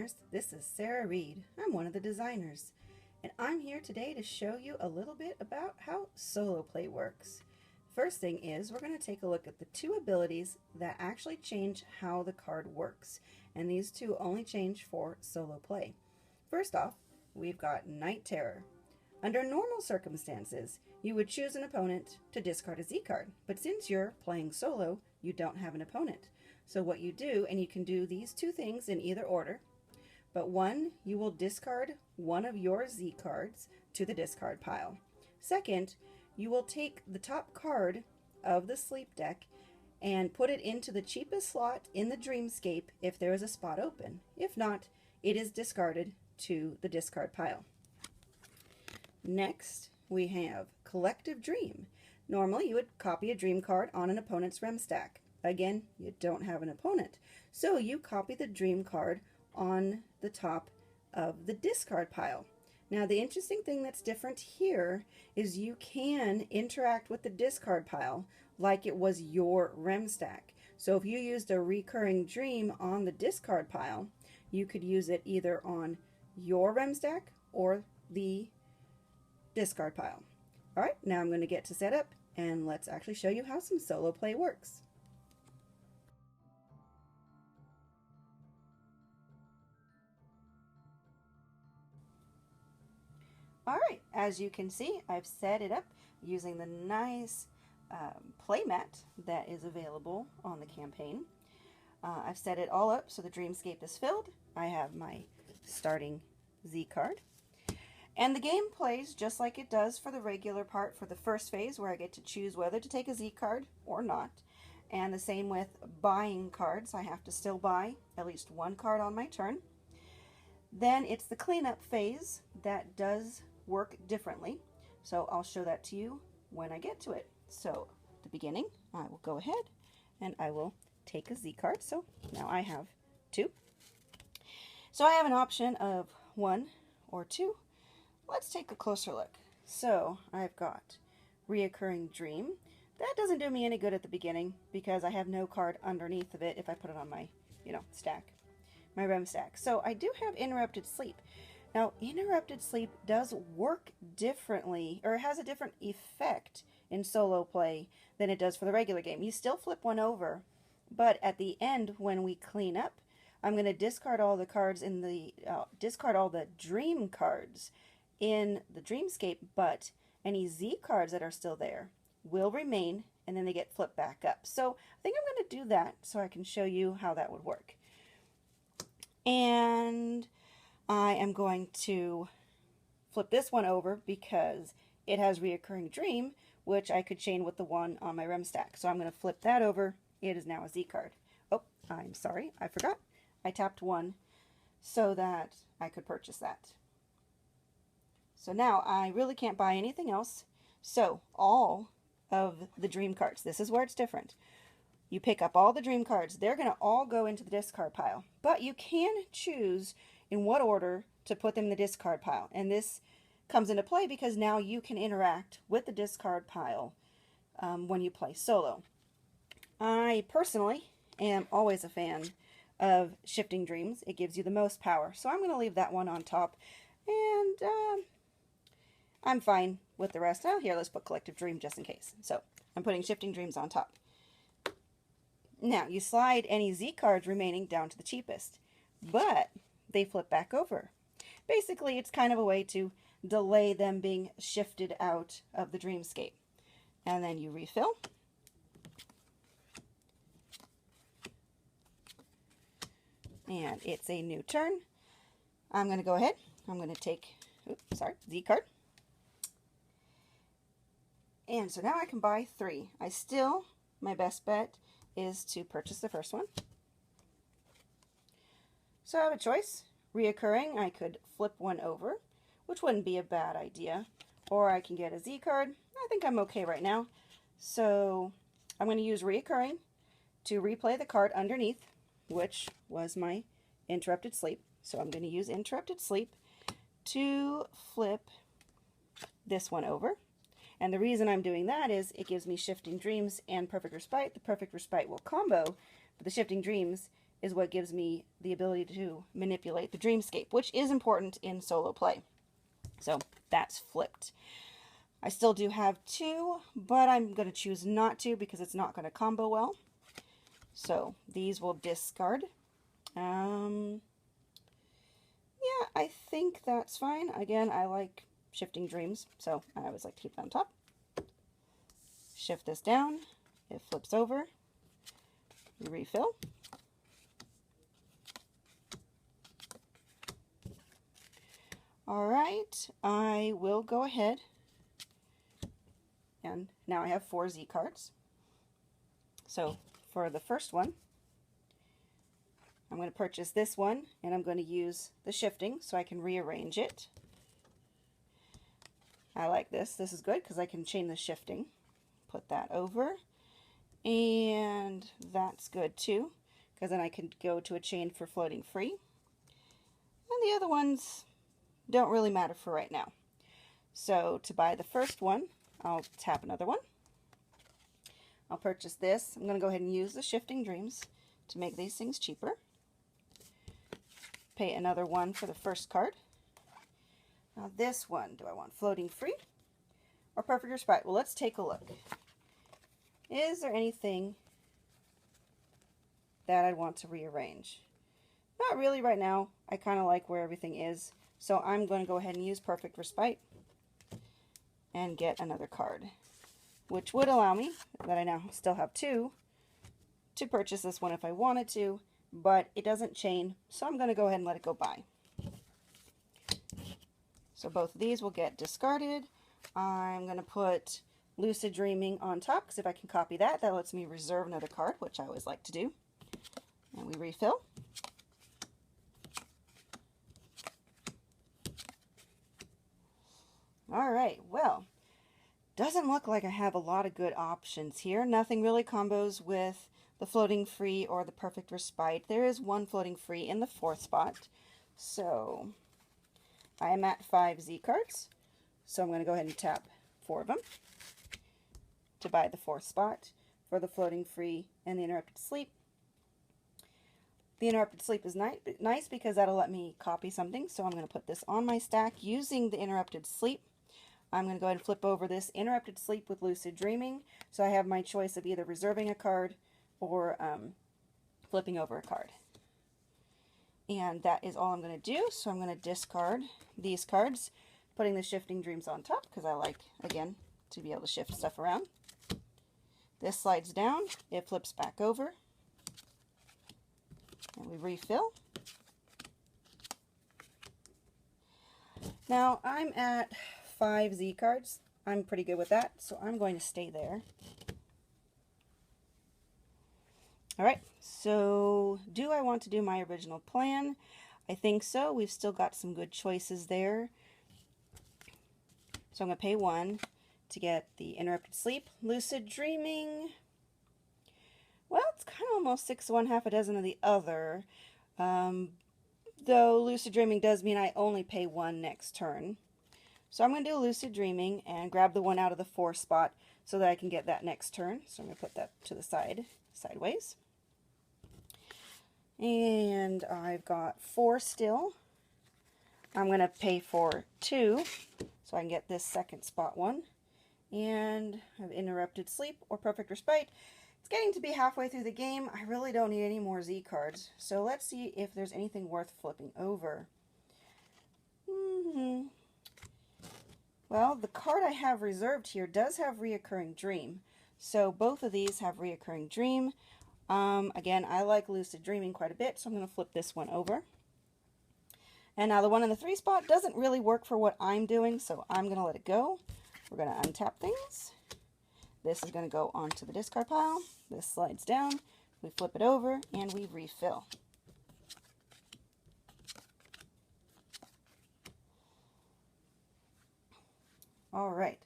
gamers, this is Sarah Reed. I'm one of the designers, and I'm here today to show you a little bit about how solo play works. First thing is we're going to take a look at the two abilities that actually change how the card works, and these two only change for solo play. First off, we've got Night Terror. Under normal circumstances, you would choose an opponent to discard a Z card, but since you're playing solo, you don't have an opponent. So what you do, and you can do these two things in either order, but one, you will discard one of your Z cards to the discard pile. Second, you will take the top card of the sleep deck and put it into the cheapest slot in the Dreamscape if there is a spot open. If not, it is discarded to the discard pile. Next, we have Collective Dream. Normally, you would copy a dream card on an opponent's rem stack. Again, you don't have an opponent, so you copy the dream card on the top of the discard pile. Now, the interesting thing that's different here is you can interact with the discard pile like it was your rem stack. So if you used a recurring dream on the discard pile, you could use it either on your rem stack or the discard pile. All right, now I'm going to get to setup, and let's actually show you how some solo play works. All right, as you can see, I've set it up using the nice play mat that is available on the campaign. I've set it all up so the Dreamscape is filled. I have my starting Z card. And the game plays just like it does for the regular part for the first phase, where I get to choose whether to take a Z card or not. And the same with buying cards. I have to still buy at least one card on my turn. Then it's the cleanup phase that does work differently. So I'll show that to you when I get to it. So at the beginning, I will go ahead and I will take a Z card. So now I have two. So I have an option of one or two. Let's take a closer look. So I've got Reoccurring Dream. That doesn't do me any good at the beginning because I have no card underneath of it if I put it on my, stack, my rem stack. So I do have Interrupted Sleep. Now, Interrupted Sleep does work differently, or has a different effect in solo play than it does for the regular game. You still flip one over, but at the end when we clean up, I'm going to discard all the cards in the, discard all the dream cards in the Dreamscape, but any Z cards that are still there will remain, and then they get flipped back up. So I think I'm going to do that so I can show you how that would work. And I am going to flip this one over because it has Reoccurring Dream, which I could chain with the one on my rem stack. So I'm going to flip that over. It is now a Z card. Oh, I'm sorry, I forgot. I tapped one so that I could purchase that. So now I really can't buy anything else. So all of the dream cards, this is where it's different. You pick up all the dream cards. They're going to all go into the discard pile. But you can choose in what order to put them in the discard pile. And this comes into play because now you can interact with the discard pile when you play solo. I personally am always a fan of Shifting Dreams. It gives you the most power. So I'm going to leave that one on top. And I'm fine with the rest. Oh, here, let's put Collective Dream just in case. So I'm putting Shifting Dreams on top. Now, you slide any Z cards remaining down to the cheapest, but they flip back over. Basically, it's kind of a way to delay them being shifted out of the Dreamscape. And then you refill. And it's a new turn. I'm going to go ahead. I'm going to take, Z card. And so now I can buy three. My best bet is to purchase the first one. So I have a choice. Reoccurring, I could flip one over, which wouldn't be a bad idea. Or I can get a Z card. I think I'm okay right now. So I'm going to use Reoccurring to replay the card underneath, which was my Interrupted Sleep. So I'm going to use Interrupted Sleep to flip this one over. And the reason I'm doing that is it gives me Shifting Dreams and Perfect Respite. The Perfect Respite will combo, but the Shifting Dreams is what gives me the ability to manipulate the Dreamscape, which is important in solo play. So that's flipped. I still do have 2, but I'm going to choose not to because it's not going to combo well. So these will discard. Yeah, I think that's fine. Again, I like shifting dreams, so I always like to keep that on top. Shift this down. It flips over. Refill. Alright, I will go ahead, and now I have 4 Z cards. So for the first one, I'm going to purchase this one, and I'm going to use the shifting so I can rearrange it. I like this. This is good because I can chain the shifting. Put that over, and that's good too, because then I can go to a chain for floating free. And the other ones don't really matter for right now. So to buy the first one, I'll tap another one. I'll purchase this. I'm going to go ahead and use the shifting dreams to make these things cheaper. Pay another one for the first card. Now this one, do I want floating free or perfect respite? Well, let's take a look. Is there anything that I'd want to rearrange? Not really right now. I kind of like where everything is. So I'm going to go ahead and use perfect respite and get another card, which would allow me, that I now still have 2, to purchase this one if I wanted to, but it doesn't chain, so I'm going to go ahead and let it go by. So both of these will get discarded. I'm going to put Lucid Dreaming on top, because if I can copy that, that lets me reserve another card, which I always like to do. And we refill. Alright, well, doesn't look like I have a lot of good options here. Nothing really combos with the floating free or the perfect respite. There is one floating free in the 4th spot. So I am at 5 Z cards. So I'm going to go ahead and tap 4 of them to buy the 4th spot for the floating free and the interrupted sleep. The interrupted sleep is nice because that'll let me copy something. So I'm going to put this on my stack using the interrupted sleep. I'm going to go ahead and flip over this interrupted sleep with lucid dreaming. So I have my choice of either reserving a card or flipping over a card. And that is all I'm going to do. So I'm going to discard these cards, putting the shifting dreams on top because I like, again, to be able to shift stuff around. This slides down, it flips back over, and we refill. Now I'm at 5 Z cards. I'm pretty good with that, so I'm going to stay there. Alright, so do I want to do my original plan? I think so. We've still got some good choices there. So I'm going to pay 1 to get the interrupted sleep. Lucid dreaming, well, it's kind of almost 6 of one, half a dozen of the other. Though lucid dreaming does mean I only pay 1 next turn. So I'm going to do lucid dreaming and grab the one out of the 4 spot so that I can get that next turn. So I'm going to put that to the side, sideways. And I've got 4 still. I'm going to pay for 2 so I can get this second spot one. And I have interrupted sleep or perfect respite. It's getting to be halfway through the game. I really don't need any more Z cards. So let's see if there's anything worth flipping over. Well, the card I have reserved here does have reoccurring dream. So both of these have reoccurring dream. Again, I like lucid dreaming quite a bit, so I'm going to flip this one over. And now the one in the 3 spot doesn't really work for what I'm doing, so I'm going to let it go. We're going to untap things. This is going to go onto the discard pile. This slides down. We flip it over, and we refill. All right.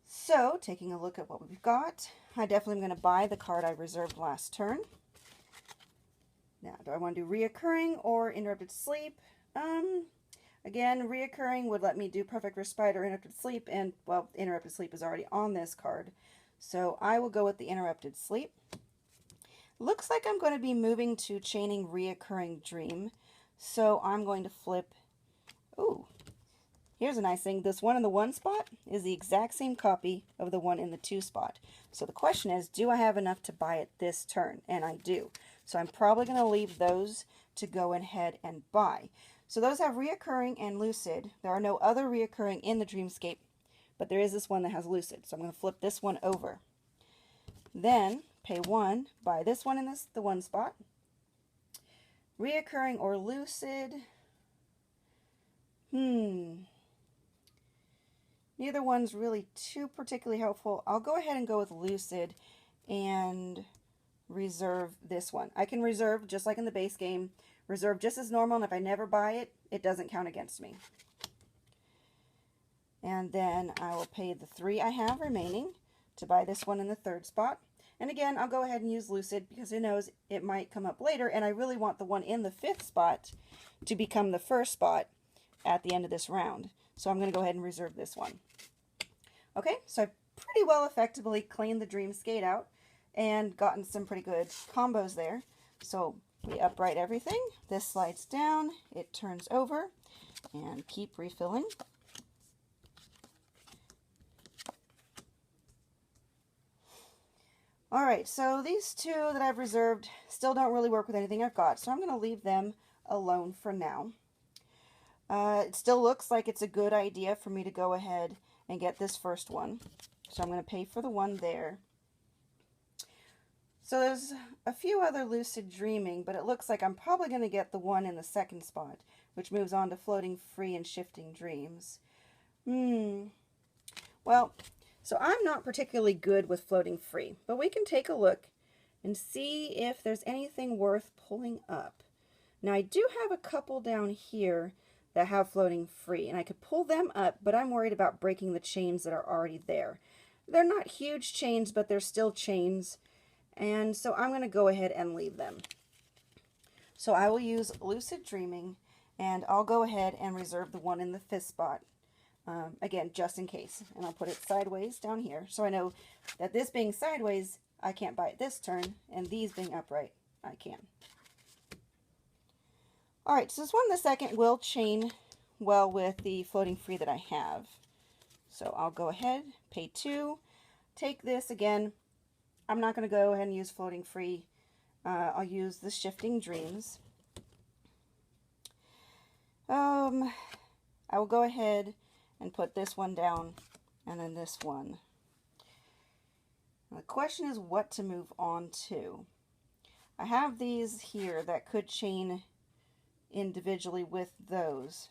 So, taking a look at what we've got, I definitely am going to buy the card I reserved last turn. Now, do I want to do reoccurring or interrupted sleep? Again, reoccurring would let me do perfect respite or interrupted sleep, and, well, interrupted sleep is already on this card. So I will go with the interrupted sleep. Looks like I'm going to be moving to chaining reoccurring dream. So I'm going to flip. Ooh, here's a nice thing. This one in the 1 spot is the exact same copy of the one in the 2 spot. So the question is, do I have enough to buy it this turn? And I do. So I'm probably going to leave those to go ahead and buy. So those have reoccurring and lucid. There are no other reoccurring in the Dreamscape, but there is this one that has lucid. So I'm going to flip this one over. Then pay 1, buy this one in the 1 spot. Reoccurring or lucid? Neither one's really too particularly helpful. I'll go ahead and go with lucid and reserve this one. I can reserve just like in the base game, reserve just as normal, and if I never buy it, it doesn't count against me. And then I will pay the 3 I have remaining to buy this one in the 3rd spot. And again, I'll go ahead and use lucid because who knows, it might come up later, and I really want the one in the 5th spot to become the 1st spot at the end of this round. So I'm going to go ahead and reserve this one. Okay, so I've pretty well effectively cleaned the Dreamscape out and gotten some pretty good combos there. So we upright everything. This slides down, it turns over, and keep refilling. Alright, so these 2 that I've reserved still don't really work with anything I've got, so I'm going to leave them alone for now. It still looks like it's a good idea for me to go ahead and get this first one. So I'm going to pay for the one there. So there's a few other lucid dreaming, but it looks like I'm probably going to get the one in the 2nd spot, which moves on to floating free and shifting dreams. Well, so I'm not particularly good with floating free, but we can take a look and see if there's anything worth pulling up. Now I do have a couple down here that have floating free, and I could pull them up, but I'm worried about breaking the chains that are already there. They're not huge chains, but they're still chains, and so I'm going to go ahead and leave them. So I will use lucid dreaming, and I'll go ahead and reserve the one in the 5th spot. Again, just in case. And I'll put it sideways down here. So I know that this being sideways, I can't buy it this turn. And these being upright, I can. Alright, so this one in the 2nd will chain well with the floating free that I have. So I'll go ahead, pay 2. Take this again. I'm not going to go ahead and use floating free. I'll use the shifting dreams. I will go ahead and put this one down, and then this one. Now the question is what to move on to. I have these here that could chain individually with those.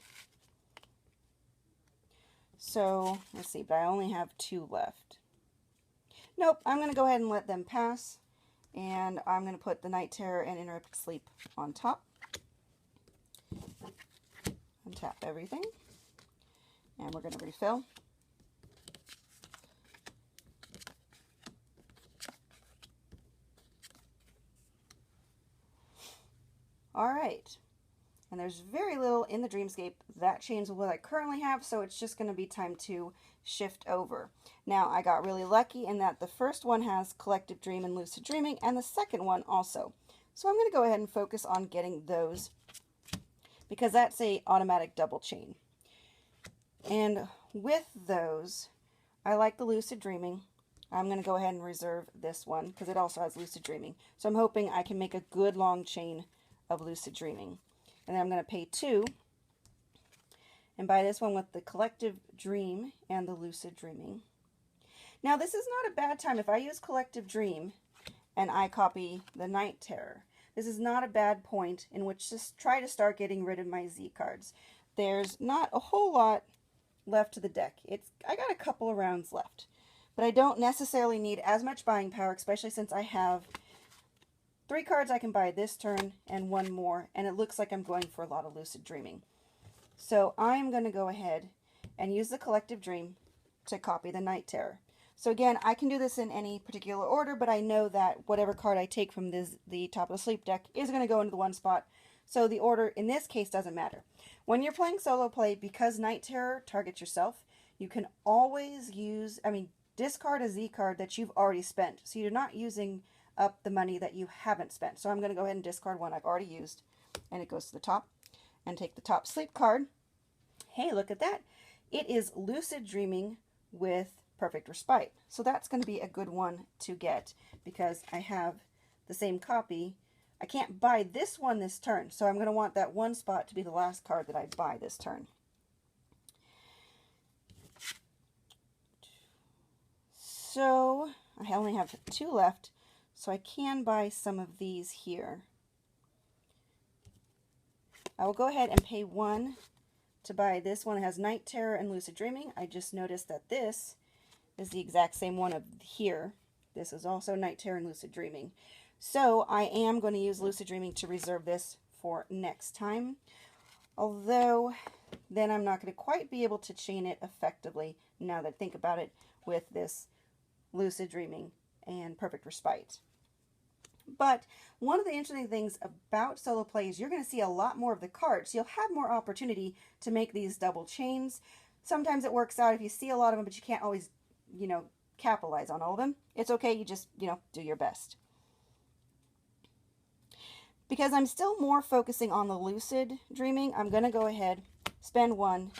So, let's see, but I only have 2 left. Nope, I'm going to go ahead and let them pass, and I'm going to put the Night Terror and Interrupted Sleep on top. Untap everything. And we're going to refill. Alright. And there's very little in the Dreamscape that chains with what I currently have, so it's just going to be time to shift over. Now, I got really lucky in that the first one has Collective Dream and Lucid Dreaming, and the 2nd one also. So I'm going to go ahead and focus on getting those, because that's a automatic double chain. And with those, I like the Lucid Dreaming. I'm going to go ahead and reserve this one because it also has Lucid Dreaming. So I'm hoping I can make a good long chain of Lucid Dreaming. And then I'm going to pay 2 and buy this one with the Collective Dream and the Lucid Dreaming. Now this is not a bad time. If I use Collective Dream and I copy the Night Terror, this is not a bad point in which to try to start getting rid of my Z cards. There's not a whole lot left to the deck. I got a couple of rounds left, but I don't necessarily need as much buying power, especially since I have 3 cards I can buy this turn and 1 more, and it looks like I'm going for a lot of Lucid Dreaming. So I'm going to go ahead and use the Collective Dream to copy the Night Terror. So again, I can do this in any particular order, but I know that whatever card I take from the top of the sleep deck is going to go into the 1 spot. So the order in this case doesn't matter. When you're playing solo play, because Night Terror targets yourself, you can always discard a Z card that you've already spent. So you're not using up the money that you haven't spent. So I'm going to go ahead and discard one I've already used, and it goes to the top, and take the top sleep card. Hey, look at that. It is Lucid Dreaming with Perfect Respite. So that's going to be a good one to get because I have the same copy. I can't buy this one this turn, so I'm going to want that one spot to be the last card that I buy this turn. So I only have 2 left, so I can buy some of these here. I will go ahead and pay 1 to buy this one. It has Night Terror and Lucid Dreaming. I just noticed that this is the exact same one of here. This is also Night Terror and Lucid Dreaming. So I am going to use Lucid Dreaming to reserve this for next time. Although then I'm not going to quite be able to chain it effectively now that I think about it with this Lucid Dreaming and Perfect Respite. But one of the interesting things about solo play is you're going to see a lot more of the cards. You'll have more opportunity to make these double chains. Sometimes it works out if you see a lot of them, but you can't always, capitalize on all of them. It's okay. You just, do your best. Because I'm still more focusing on the Lucid Dreaming, I'm going to go ahead, spend 1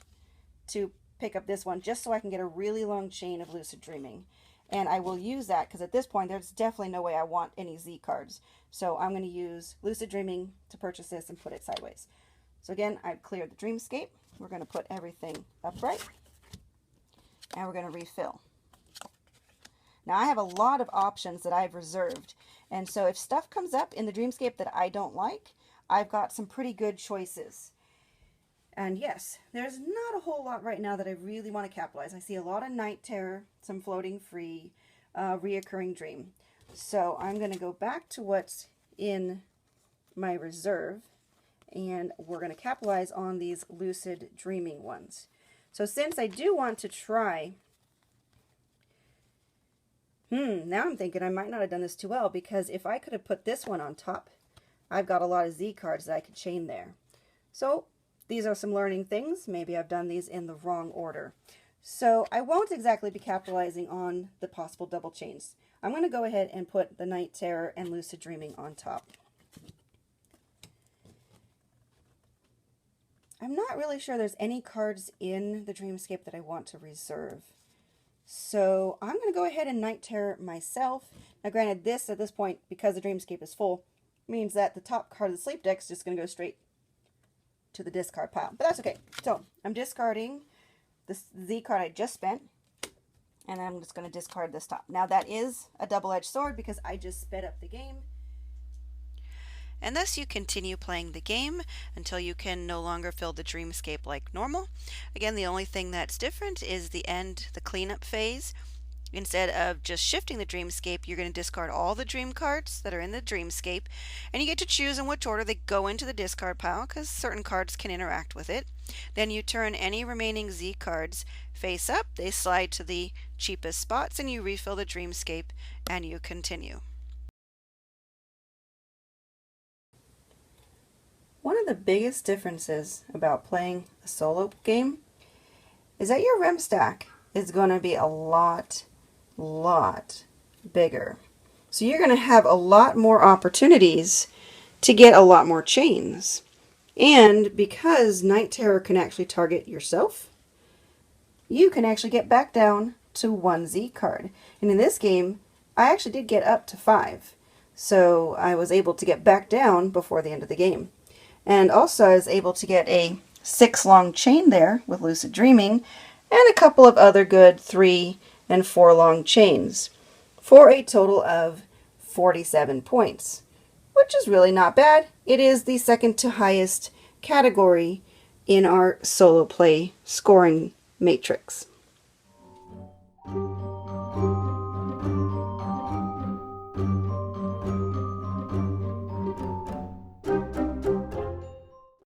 to pick up this one just so I can get a really long chain of Lucid Dreaming. And I will use that because at this point there's definitely no way I want any Z cards. So I'm going to use Lucid Dreaming to purchase this and put it sideways. So again, I've cleared the Dreamscape. We're going to put everything upright. And we're going to refill. Now I have a lot of options that I've reserved. And so if stuff comes up in the Dreamscape that I don't like, I've got some pretty good choices. And yes, there's not a whole lot right now that I really want to capitalize. I see a lot of Night Terror, some Floating Free, Reoccurring Dream. So I'm going to go back to what's in my reserve, and we're going to capitalize on these Lucid Dreaming ones. So since I do want to try, now I'm thinking I might not have done this too well, because if I could have put this one on top, I've got a lot of Z cards that I could chain there. So these are some learning things. Maybe I've done these in the wrong order. So I won't exactly be capitalizing on the possible double chains. I'm going to go ahead and put the Night Terror and Lucid Dreaming on top. I'm not really sure there's any cards in the Dreamscape that I want to reserve. So I'm going to go ahead and Night Terror myself. Now granted, this at this point, because the Dreamscape is full, means that the top card of the sleep deck is just going to go straight to the discard pile. But that's okay. So I'm discarding this Z card I just spent, and I'm just going to discard this top. Now that is a double-edged sword because I just sped up the game. And thus you continue playing the game until you can no longer fill the Dreamscape like normal. Again, the only thing that's different is the end, the cleanup phase. Instead of just shifting the Dreamscape, you're going to discard all the dream cards that are in the Dreamscape, and you get to choose in which order they go into the discard pile because certain cards can interact with it. Then you turn any remaining Z cards face up, they slide to the cheapest spots, and you refill the Dreamscape and you continue. One of the biggest differences about playing a solo game is that your rem stack is going to be a lot bigger. So you're going to have a lot more opportunities to get a lot more chains. And because Night Terror can actually target yourself, you can actually get back down to 1 Z card. And in this game, I actually did get up to 5. So I was able to get back down before the end of the game. And also I was able to get a 6 long chain there with Lucid Dreaming, and a couple of other good 3 and 4 long chains for a total of 47 points, which is really not bad. It is the second to highest category in our solo play scoring matrix.